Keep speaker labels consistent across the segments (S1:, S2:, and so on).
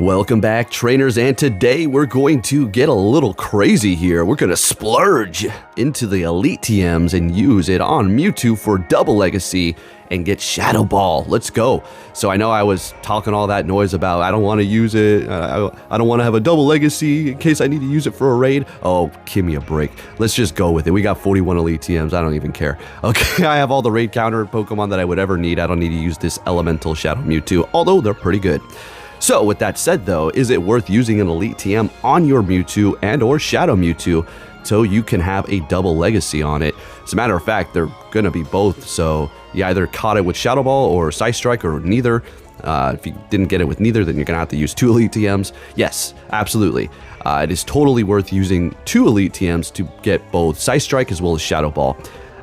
S1: Welcome back, trainers, and today we're going to get a little crazy here. We're going to splurge into the Elite TMs and use it on Mewtwo for double legacy and get Shadow Ball. Let's go. So I know I was talking all that noise about I don't want to use it, I don't want to have a double legacy in case I need to use it for a raid. Oh, give me a break. Let's just go with it. We got 41 Elite TMs. I don't even care. Okay, I have all the raid counter Pokemon that I would ever need. I don't need to use this Elemental Shadow Mewtwo, although they're pretty good. So with that said though, is it worth using an Elite TM on your Mewtwo and or Shadow Mewtwo so you can have a double legacy on it? As a matter of fact, they're gonna be both, so you either caught it with Shadow Ball or Side Strike or neither. If you didn't get it with neither, then you're gonna have to use 2 Elite TMs. Yes, absolutely. It is totally worth using 2 Elite TMs to get both Side Strike as well as Shadow Ball.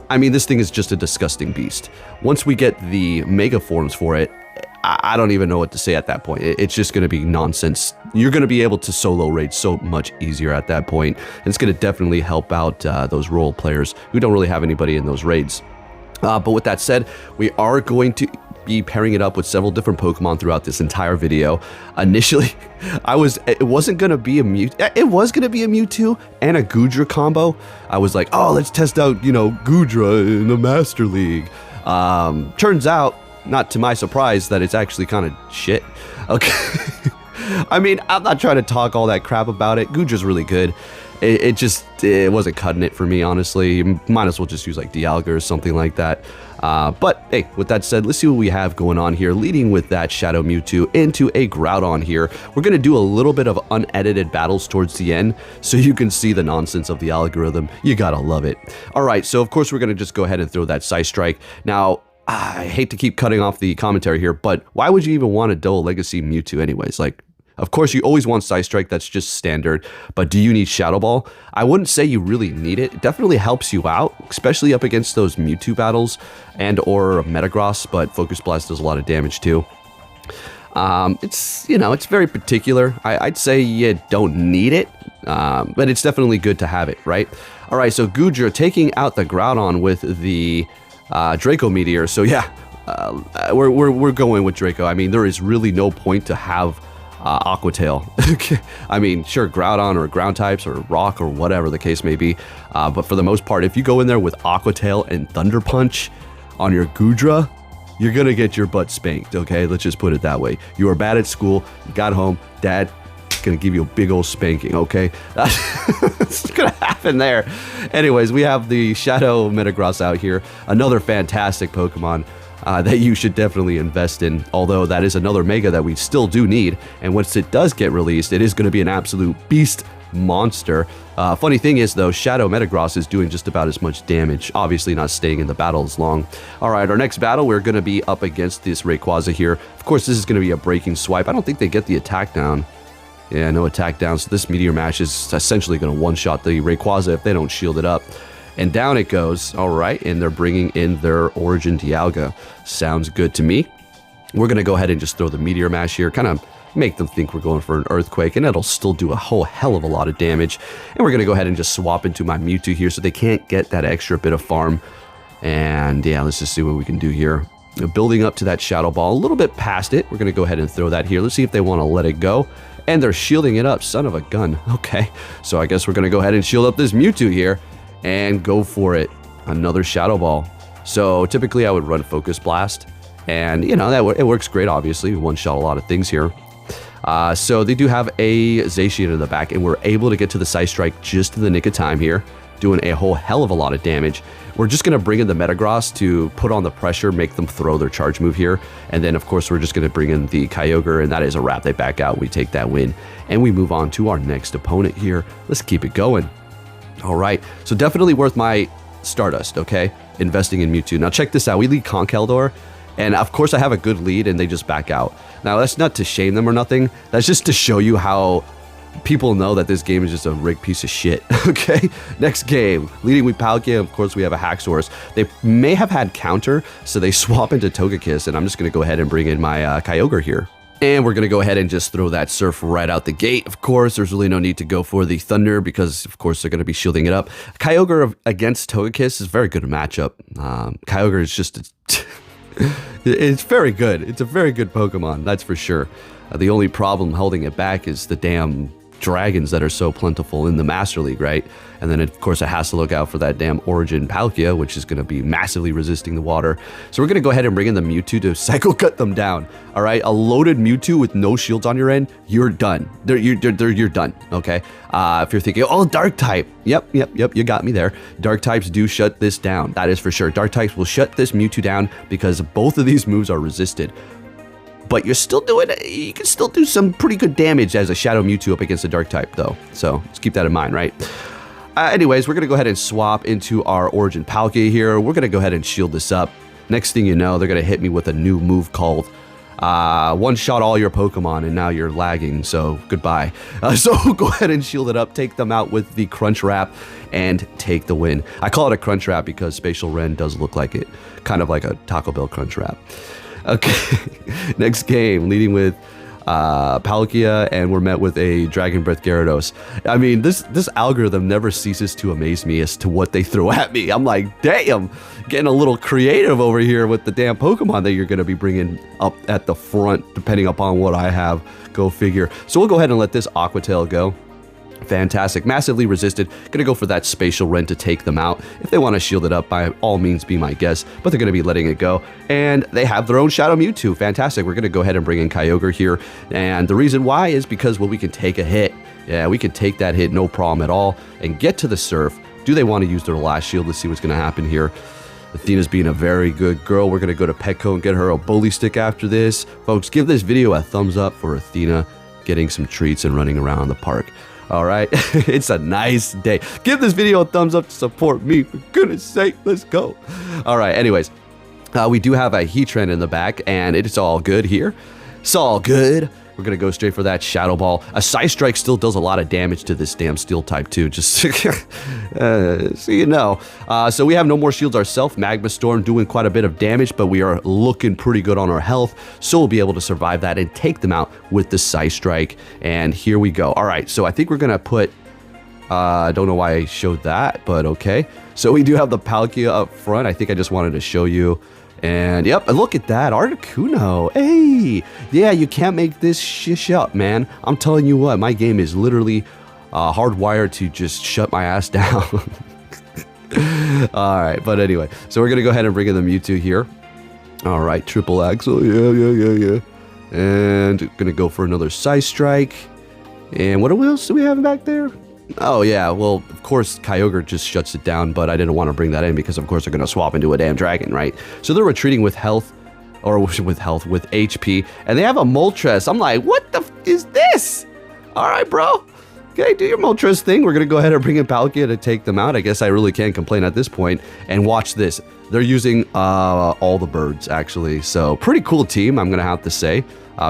S1: I mean, this thing is just a disgusting beast. Once we get the Mega Forms for it, I don't even know what to say at that point. It's just going to be nonsense. You're going to be able to solo raid so much easier at that point. And it's going to definitely help out those role players who don't really have anybody in those raids. But with that said, we are going to be pairing it up with several different Pokemon throughout this entire video. Initially, it wasn't going to be a Mewtwo. It was going to be a Mewtwo and a Goodra combo. I was like, oh, let's test out, Goodra in the Master League. Turns out, not to my surprise, that it's actually kind of shit. Okay. I mean, I'm not trying to talk all that crap about it. Goodra's really good. It wasn't cutting it for me, honestly. You might as well just use like Dialga or something like that. But hey, with that said, let's see what we have going on here. Leading with that Shadow Mewtwo into a Groudon here. We're going to do a little bit of unedited battles towards the end so you can see the nonsense of the algorithm. You gotta love it. All right, so of course we're going to just go ahead and throw that Side Strike. Now, I hate to keep cutting off the commentary here, but why would you even want a double legacy Mewtwo anyways? Like, of course, you always want Side Strike, that's just standard, but do you need Shadow Ball? I wouldn't say you really need it. It definitely helps you out, especially up against those Mewtwo battles and or Metagross, but Focus Blast does a lot of damage too. It's very particular. I'd say you don't need it, but it's definitely good to have it, right? All right, so Goodra taking out the Groudon with the Draco Meteor. So yeah, we're going with Draco. I mean, there is really no point to have Aqua Tail. I mean, sure, Groudon or ground types or rock or whatever the case may be, but for the most part, if you go in there with Aqua Tail and Thunder Punch on your Goodra, you're gonna get your butt spanked. Okay, let's just put it that way. You were bad at school, you got home, dad gonna give you a big old spanking. Okay, that's gonna happen there. Anyways, we have the Shadow Metagross out here, another fantastic Pokemon that you should definitely invest in, although that is another Mega that we still do need, and once it does get released, it is going to be an absolute beast monster. Funny thing is though, Shadow Metagross is doing just about as much damage, obviously not staying in the battle as long. Alright, our next battle, we're going to be up against this Rayquaza here. Of course, this is going to be a breaking swipe. I don't think they get the attack down. Yeah, no attack down, so this Meteor Mash is essentially going to one-shot the Rayquaza if they don't shield it up. And down it goes. All right, and they're bringing in their Origin Dialga. Sounds good to me. We're going to go ahead and just throw the Meteor Mash here, kind of make them think we're going for an Earthquake, and it'll still do a whole hell of a lot of damage. And we're going to go ahead and just swap into my Mewtwo here so they can't get that extra bit of farm. And yeah, let's just see what we can do here. Building up to that Shadow Ball, a little bit past it. We're going to go ahead and throw that here. Let's see if they want to let it go. And they're shielding it up, son of a gun. Okay, so I guess we're going to go ahead and shield up this Mewtwo here and go for it. Another Shadow Ball. So typically I would run Focus Blast, and it works great. Obviously, we one-shot a lot of things here. So they do have a Zacian in the back, and we're able to get to the Side Strike just in the nick of time here, doing a whole hell of a lot of damage. We're just going to bring in the Metagross to put on the pressure, make them throw their charge move here. And then, of course, we're just going to bring in the Kyogre, and that is a wrap. They back out. We take that win, and we move on to our next opponent here. Let's keep it going. All right, so definitely worth my Stardust, okay? Investing in Mewtwo. Now, check this out. We lead Conkeldurr, and of course, I have a good lead, and they just back out. Now, that's not to shame them or nothing. That's just to show you how people know that this game is just a rigged piece of shit, okay? Next game, leading with Palkia, of course we have a Haxorus. They may have had counter, so they swap into Togekiss, and I'm just going to go ahead and bring in my Kyogre here. And we're going to go ahead and just throw that Surf right out the gate. Of course, there's really no need to go for the Thunder because, of course, they're going to be shielding it up. Kyogre against Togekiss is a very good matchup. Kyogre is just... it's very good. It's a very good Pokemon, that's for sure. The only problem holding it back is the damn dragons that are so plentiful in the Master League, right? And then of course it has to look out for that damn Origin Palkia, which is going to be massively resisting the water. So we're going to go ahead and bring in the Mewtwo to Psycho Cut them down. All right, a loaded Mewtwo with no shields on your end, you're done. You're done, okay? If you're thinking, oh, Dark type, yep, you got me there. Dark types do shut this down, that is for sure. Dark types will shut this Mewtwo down because both of these moves are resisted. But you're still doing it. You can still do some pretty good damage as a Shadow Mewtwo up against a Dark type, though. So let's keep that in mind, right? Anyways, we're going to go ahead and swap into our Origin Palkia here. We're going to go ahead and shield this up. Next thing you know, they're going to hit me with a new move called one-shot all your Pokemon, and now you're lagging, so goodbye. So go ahead and shield it up, take them out with the Crunch Wrap, and take the win. I call it a Crunch Wrap because Spatial Ren does look like it, kind of like a Taco Bell Crunch Wrap. Okay, next game, leading with Palkia, and we're met with a Dragon Breath Gyarados. I mean, this algorithm never ceases to amaze me as to what they throw at me. I'm like, damn, getting a little creative over here with the damn Pokemon that you're going to be bringing up at the front, depending upon what I have. Go figure. So we'll go ahead and let this Aqua Tail go. Fantastic, massively resisted. Gonna go for that Spatial Ren to take them out. If they want to shield it up, by all means be my guest, but they're gonna be letting it go. And they have their own Shadow Mewtwo. Fantastic. We're gonna go ahead and bring in Kyogre here. And the reason why is because, well, we can take a hit. Yeah, we can take that hit, no problem at all, and get to the Surf. Do they want to use their last shield? Let's see what's gonna happen here. Athena's being a very good girl. We're gonna go to Petco and get her a bully stick after this. Folks, give this video a thumbs up for Athena getting some treats and running around the park. All right, it's a nice day. Give this video a thumbs up to support me, for goodness sake. Let's go. All right, anyways, we do have a Heatran in the back, and it's all good here. It's all good. We're going to go straight for that Shadow Ball. A Psy Strike still does a lot of damage to this damn Steel type, too, just so you know. So we have no more shields ourselves. Magma Storm doing quite a bit of damage, but we are looking pretty good on our health, so we'll be able to survive that and take them out with the Psy Strike. And here we go. All right, so I think we're going to put... I don't know why I showed that, but okay. So we do have the Palkia up front. I think I just wanted to show you. And yep, look at that, Articuno. Hey, yeah, you can't make this shish up, man. I'm telling you what, my game is literally hardwired to just shut my ass down. All right, but anyway, so we're gonna go ahead and bring in the Mewtwo here. All right, triple axle, yeah. And gonna go for another Psy Strike. And what else do we have back there? Oh yeah, well, of course Kyogre just shuts it down, but I didn't want to bring that in because of course they're going to swap into a damn dragon, right? So they're retreating with health, or with HP, and they have a Moltres. I'm like, what the f is this? All right, bro. Okay, do your Moltres thing. We're going to go ahead and bring in Palkia to take them out. I guess I really can't complain at this point. And watch this. They're using all the birds, actually. So pretty cool team, I'm going to have to say.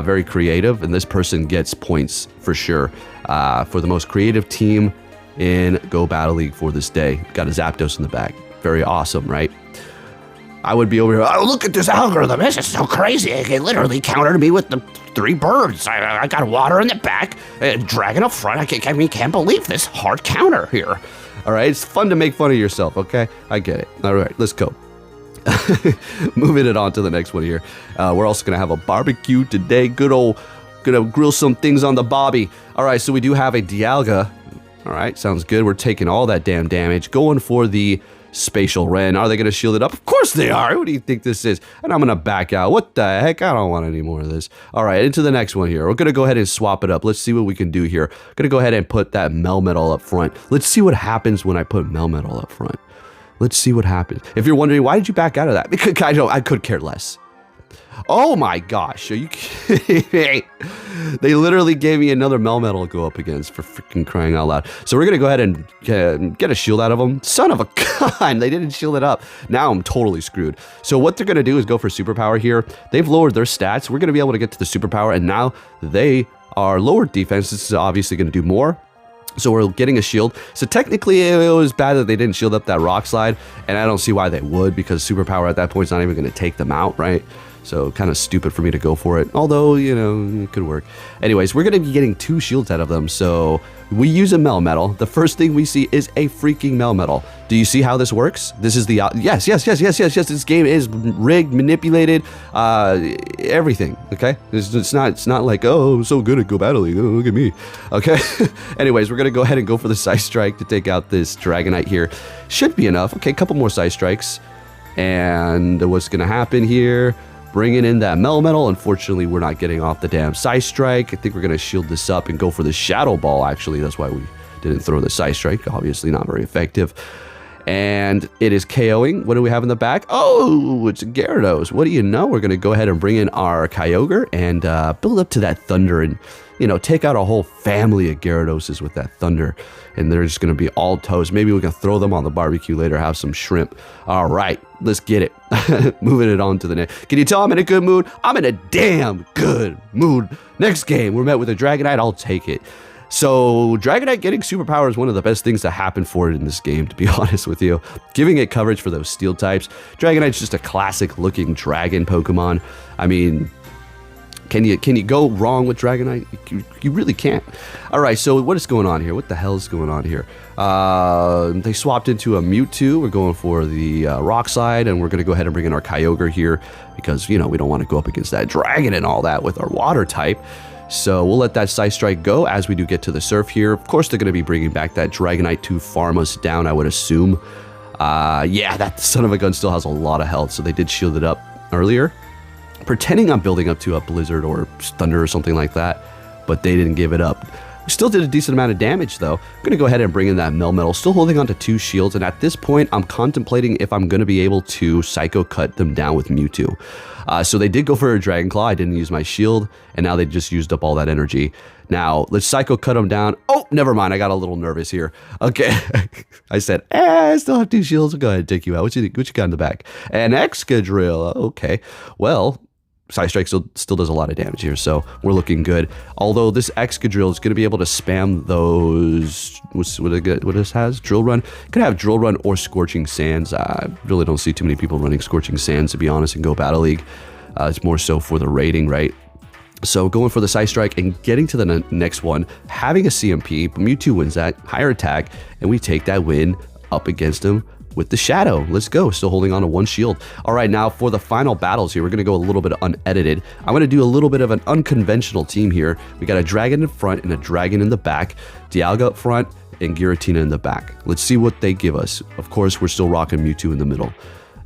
S1: Very creative, and this person gets points for sure for the most creative team in Go Battle League for this day. Got a Zapdos in the back. Very awesome, right? I would be over here, oh, look at this algorithm. This is so crazy. It literally countered me with the 3 birds. I got water in the back, dragon up front. I can't believe this hard counter here. All right, it's fun to make fun of yourself, okay? I get it. All right, let's go. Moving it on to the next one here. We're also gonna have a barbecue today. Gonna grill some things on the Bobby. All right, so we do have a Dialga. All right, sounds good. We're taking all that damn damage, going for the Spatial Ren. Are they gonna shield it up? Of course they are. What do you think this is? And I'm gonna back out. What the heck? I don't want any more of this. All right, into the next one here. We're gonna go ahead and swap it up. Let's see what we can do here. Gonna go ahead and put that Melmetal up front. Let's see what happens when I put Melmetal up front. Let's see what happens. If you're wondering, why did you back out of that? Because I could care less. Oh my gosh, are you kidding me? They literally gave me another Melmetal to go up against, for freaking crying out loud. So we're going to go ahead and get a shield out of them. Son of a gun, they didn't shield it up. Now I'm totally screwed. So what they're going to do is go for Superpower here. They've lowered their stats. We're going to be able to get to the Superpower, and now they are lowered defense. This is obviously going to do more. So we're getting a shield. So technically it was bad that they didn't shield up that Rock Slide, and I don't see why they would, because Superpower at that point is not even going to take them out, right? So kind of stupid for me to go for it. Although, you know, it could work. Anyways, we're going to be getting 2 shields out of them. So we use a Melmetal. The first thing we see is a freaking Melmetal. Do you see how this works? This is the... Yes. This game is rigged, manipulated, everything, okay? It's not like, oh, I'm so good at Go Battle League. Oh, look at me. Okay? Anyways, we're going to go ahead and go for the Psy Strike to take out this Dragonite here. Should be enough. Okay, a couple more Psy Strikes. And what's going to happen here... Bringing in that Melmetal. Unfortunately, we're not getting off the damn Psy Strike. I think we're going to shield this up and go for the Shadow Ball, actually. That's why we didn't throw the Psy Strike. Obviously, not very effective. And it is KOing. What do we have in the back? Oh, it's a Gyarados. What do you know? We're going to go ahead and bring in our Kyogre and build up to that Thunder and, you know, take out a whole family of Gyaradoses with that Thunder. And they're just going to be all toast. Maybe we can throw them on the barbecue later, have some shrimp. All right, let's get it. Moving it on to the next. Can you tell I'm in a good mood? I'm in a damn good mood. Next game, we're met with a Dragonite. I'll take it. So Dragonite getting superpower is one of the best things to happen for it in this game, to be honest with you. Giving it coverage for those steel types. Dragonite's just a classic looking dragon Pokemon. I mean... Can you go wrong with Dragonite? You really can't. All right, so what is going on here? What the hell is going on here? They swapped into a Mewtwo. We're going for the Rock Slide, and we're going to go ahead and bring in our Kyogre here because, you know, we don't want to go up against that Dragon and all that with our Water type. So we'll let that Psy Strike go as we do get to the Surf here. Of course, they're going to be bringing back that Dragonite to farm us down, I would assume. Yeah, that son of a gun still has a lot of health, so they did shield it up earlier. Pretending I'm building up to a Blizzard or Thunder or something like that, but they didn't give it up. We still did a decent amount of damage though. I'm going to go ahead and bring in that Melmetal, still holding on to 2 shields, and at this point I'm contemplating if I'm going to be able to Psycho Cut them down with Mewtwo. So they did go for a Dragon Claw. I didn't use my shield, and now they just used up all that energy. Now, let's Psycho Cut them down. Oh, never mind. I got a little nervous here. Okay. I said, I still have 2 shields. I'll go ahead and take you out. What you got in the back? An Excadrill. Okay. Well... Psy Strike still does a lot of damage here, so we're looking good. Although this Excadrill is going to be able to spam those... What this has? Drill Run? Could have Drill Run or Scorching Sands. I really don't see too many people running Scorching Sands, to be honest, in Go Battle League. It's more so for the rating, right? So going for the Psy Strike and getting to the next one, having a CMP, Mewtwo wins that, higher attack, and we take that win up against him with the Shadow. Let's go. Still holding on to 1 shield. All right, now for the final battles here, we're going to go a little bit unedited. I'm going to do a little bit of an unconventional team here. We got a Dragon in front and a Dragon in the back, Dialga up front, and Giratina in the back. Let's see what they give us. Of course, we're still rocking Mewtwo in the middle.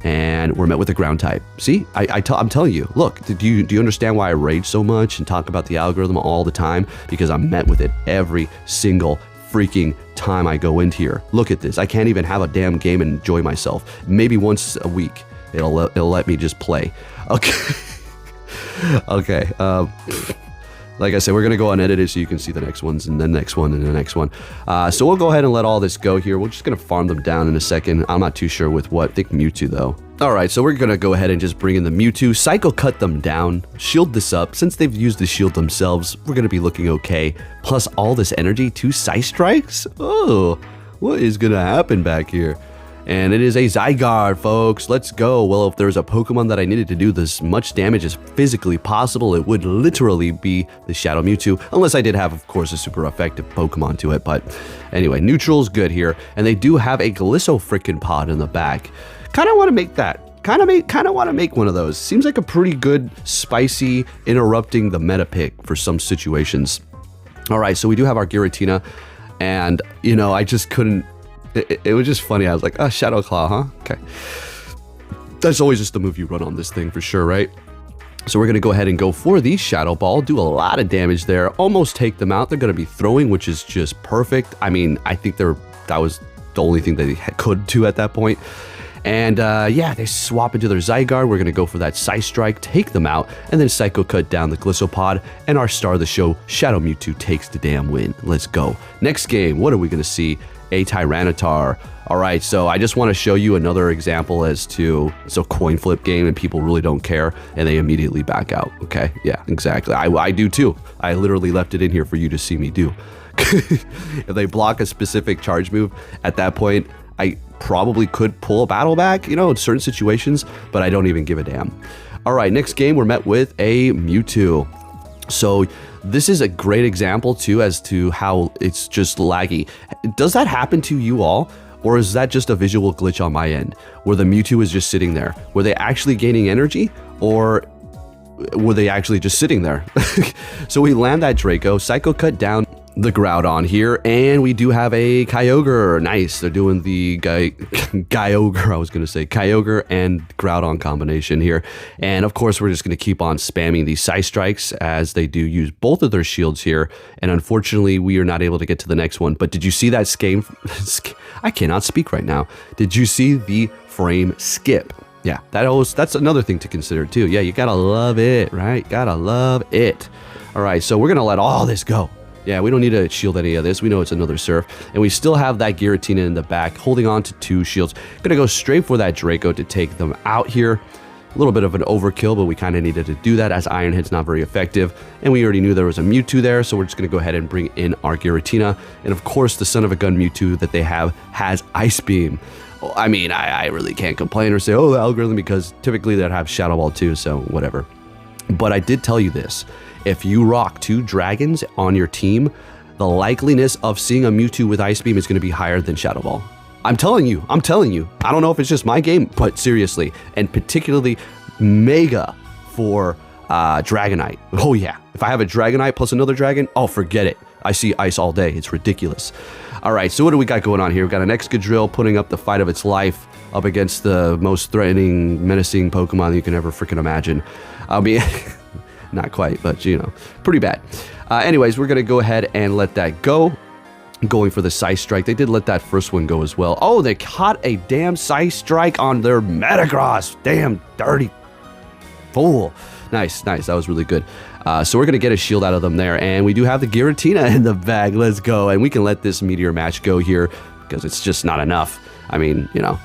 S1: And we're met with a ground type. See, I'm telling you, look, do you understand why I rage so much and talk about the algorithm all the time? Because I'm met with it every single freaking time I go into here. Look at this. I can't even have a damn game and enjoy myself. Maybe once a week it'll let me just play. Okay. Okay. Like I said, we're going to go unedited so you can see the next ones and the next one and the next one. So we'll go ahead and let all this go here. We're just going to farm them down in a second. I'm not too sure with what. I think Mewtwo, though. All right, so we're going to go ahead and just bring in the Mewtwo, Psycho Cut them down, shield this up. Since they've used the shield themselves, we're going to be looking okay. Plus all this energy, 2 Psy Strikes? Oh, what is going to happen back here? And it is a Zygarde, folks. Let's go. Well, if there's a Pokemon that I needed to do this much damage as physically possible, it would literally be the Shadow Mewtwo. Unless I did have, of course, a super effective Pokemon to it. But anyway, neutral's good here. And they do have a Glisso frickin' pod in the back. Kind of want to make that. Kind of want to make one of those. Seems like a pretty good, spicy, interrupting the meta pick for some situations. All right, so we do have our Giratina. And, you know, I just couldn't... It was just funny. I was like, oh, Shadow Claw, huh? Okay. That's always just the move you run on this thing for sure, right? So we're going to go ahead and go for the Shadow Ball, do a lot of damage there, almost take them out. They're going to be throwing, which is just perfect. I mean, I think that was the only thing they could do at that point. And yeah, they swap into their Zygarde. We're going to go for that Psy Strike, take them out, and then Psycho Cut down the Glissopod. And our star of the show, Shadow Mewtwo, takes the damn win. Let's go. Next game, what are we going to see? A Tyranitar. All right, so I just want to show you another example as to it's a coin flip game and people really don't care and they immediately back out. Okay, yeah, exactly. I do too. I literally left it in here for you to see me do. If they block a specific charge move, at that point, I probably could pull a battle back, you know, in certain situations, but I don't even give a damn. All right, next game, we're met with a Mewtwo. So this is a great example too as to how it's just laggy. Does that happen to you all? Or is that just a visual glitch on my end where the Mewtwo is just sitting there? Were they actually gaining energy or were they actually just sitting there? So we land that Draco, Psycho Cut down the Groudon here, and we do have a Kyogre. Nice, they're doing the Kyogre, I was going to say Kyogre and Groudon combination here. And of course, we're just going to keep on spamming these Psy Strikes as they do use both of their shields here. And unfortunately, we are not able to get to the next one. But did you see that scheme? I cannot speak right now. Did you see the frame skip? Yeah, that's another thing to consider too. Yeah, you gotta love it, right? Gotta love it. All right, so we're gonna let all this go. Yeah, we don't need to shield any of this. We know it's another Surf. And we still have that Giratina in the back, holding on to 2 shields. Gonna go straight for that Draco to take them out here. A little bit of an overkill, but we kind of needed to do that as Iron Hit's not very effective. And we already knew there was a Mewtwo there, so we're just gonna go ahead and bring in our Giratina. And of course, the son of a gun Mewtwo that they have has Ice Beam. I mean, I really can't complain or say, oh, the algorithm, because typically they'd have Shadow Ball too, so whatever. But I did tell you this. If you rock 2 dragons on your team, the likeliness of seeing a Mewtwo with Ice Beam is going to be higher than Shadow Ball. I'm telling you. I don't know if it's just my game, but seriously, and particularly mega for Dragonite. Oh yeah, if I have a Dragonite plus another dragon, oh, forget it. I see ice all day. It's ridiculous. All right, so what do we got going on here? We've got an Excadrill putting up the fight of its life up against the most threatening, menacing Pokemon you can ever freaking imagine. I mean, not quite, but you know, pretty bad. Anyways, we're going to go ahead and let that go. Going for the Psy Strike. They did let that first one go as well. Oh, they caught a damn Psy Strike on their Metagross. Damn dirty fool. Nice. That was really good. So we're going to get a shield out of them there. And we do have the Giratina in the bag. Let's go. And we can let this Meteor match go here because it's just not enough. I mean, you know,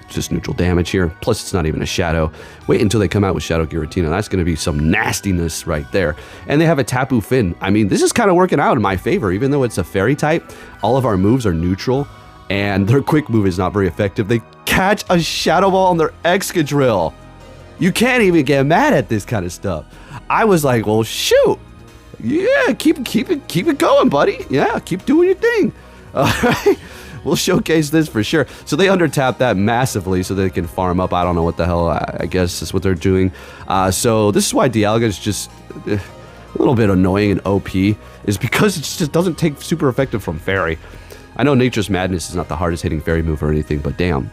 S1: just neutral damage here. Plus, it's not even a Shadow. Wait until they come out with Shadow Giratina. That's going to be some nastiness right there. And they have a Tapu Finn. I mean, this is kind of working out in my favor. Even though it's a Fairy type, all of our moves are neutral. And their quick move is not very effective. They catch a Shadow Ball on their Excadrill. You can't even get mad at this kind of stuff. I was like, well, shoot. Yeah, keep it going, buddy. Yeah, keep doing your thing. All right. We'll showcase this for sure. So they undertap that massively so they can farm up. I don't know what the hell. I guess that's what they're doing. So this is why Dialga is just a little bit annoying and OP, is because it just doesn't take super effective from Fairy. I know Nature's Madness is not the hardest hitting Fairy move or anything, but damn.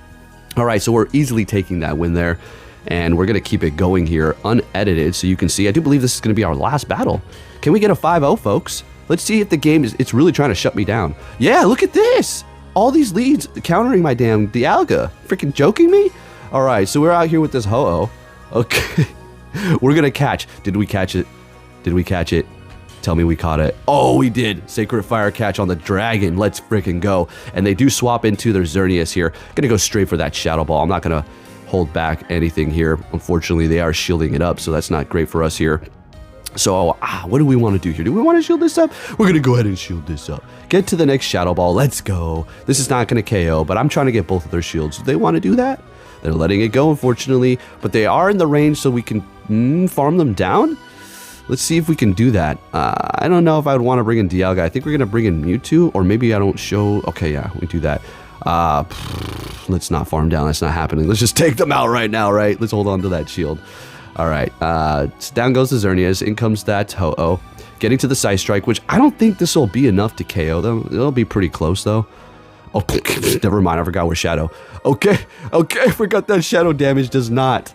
S1: All right, so we're easily taking that win there. And we're going to keep it going here, unedited, so you can see. I do believe this is going to be our last battle. Can we get a 5-0, folks? Let's see if the game it's really trying to shut me down. Yeah, look at this. All these leads countering my damn Dialga. Freaking joking me? All right, so we're out here with this Ho-Oh. Okay. We're going to catch. Did we catch it? Did we catch it? Tell me we caught it. Oh, we did. Sacred Fire catch on the dragon. Let's freaking go. And they do swap into their Xerneas here. Going to go straight for that Shadow Ball. I'm not going to hold back anything here. Unfortunately, they are shielding it up, so that's not great for us here. So, what do we want to do here? Do we want to shield this up? We're going to go ahead and shield this up. Get to the next Shadow Ball. Let's go. This is not going to KO, but I'm trying to get both of their shields. Do they want to do that? They're letting it go, unfortunately, but they are in the range so we can farm them down. Let's see if we can do that. I don't know if I would want to bring in Dialga. I think we're going to bring in Mewtwo, or maybe I don't show. Okay, yeah, we do that. Let's not farm down. That's not happening. Let's just take them out right now, right? Let's hold on to that shield. All right. Down goes the Xerneas. In comes that Ho-Oh. Getting to the Psy Strike, which I don't think this will be enough to KO them. It'll be pretty close, though. Oh, never mind. I forgot we're Shadow. Okay. I forgot that Shadow damage does not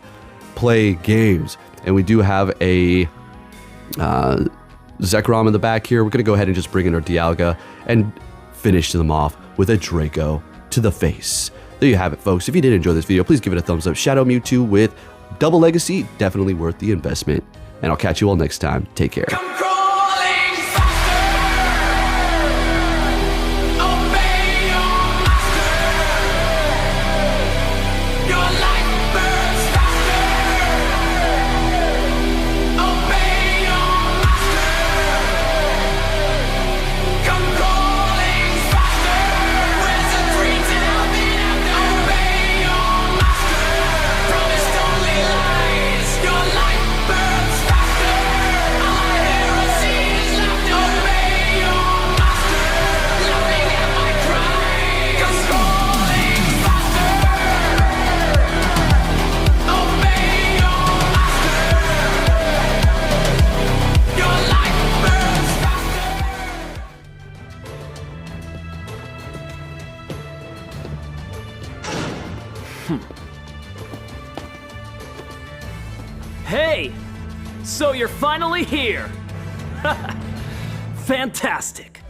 S1: play games. And we do have a Zekrom in the back here. We're going to go ahead and just bring in our Dialga and finish them off with a Draco to the face. There you have it, folks. If you did enjoy this video, please give it a thumbs up. Shadow Mewtwo with double legacy, definitely worth the investment. And I'll catch you all next time. Take care.
S2: Your life Hey! So you're finally here! Fantastic!